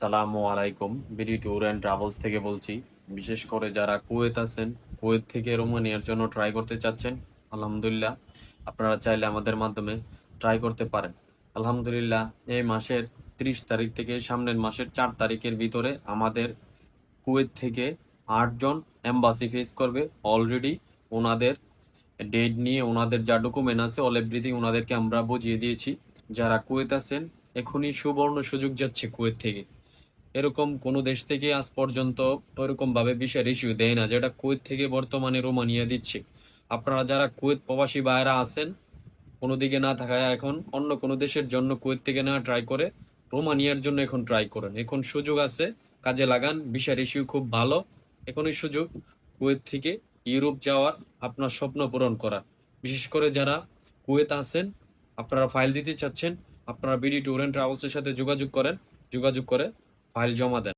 আসসালামু আলাইকুম। BD tour and travels থেকে বলছি। বিশেষ করে যারা কুয়েত আছেন, কুয়েত থেকে রোমানিয়ার জন্য ট্রাই করতে চাচ্ছেন, আলহামদুলিল্লাহ আপনারা চাইলে আমাদের মাধ্যমে ট্রাই করতে পারেন। আলহামদুলিল্লাহ এই মাসের ৩০ তারিখ থেকে সামনের মাসের ৪ তারিখের ভিতরে আমাদের কুয়েত থেকে ৮ জন এম্বাসি ফেস করবে। অলরেডি ওনাদের ডেট নিয়ে ওনাদের যা ডকুমেন্ট আছে অল এভরিথিং ওনাদেরকে আমরা বুঝিয়ে দিয়েছি। যারা কুয়েত আছেন এখনই সুবর্ণ সুযোগ যাচ্ছে কুয়েত থেকে। এরকম কোনো দেশ থেকে আজ পর্যন্ত ওইরকম ভাবে ভিসার ইস্যু দেয় না যেটা কুয়েত থেকে বর্তমানে রোমানিয়া দিচ্ছে। আপনারা যারা কুয়েত প্রবাসী ভাইয়েরা আছেন, কোনো দিকে না থাকায় এখন অন্য কোনো দেশের জন্য কুয়েত থেকে না ট্রাই করে রোমানিয়ার জন্য এখন ট্রাই করেন। এখন সুযোগ আছে, কাজে লাগান। ভিসার ইস্যু খুব ভালো। এখনই সুযোগ কুয়েত থেকে ইউরোপ যাওয়ার, আপনার স্বপ্ন পূরণ করার। বিশেষ করে যারা কুয়েত আছেন, আপনারা ফাইল দিতে চাচ্ছেন, আপনারা বিডি ট্যুর অ্যান্ড ট্রাভেলসের সাথে যোগাযোগ করে ফাইল জমা দেন।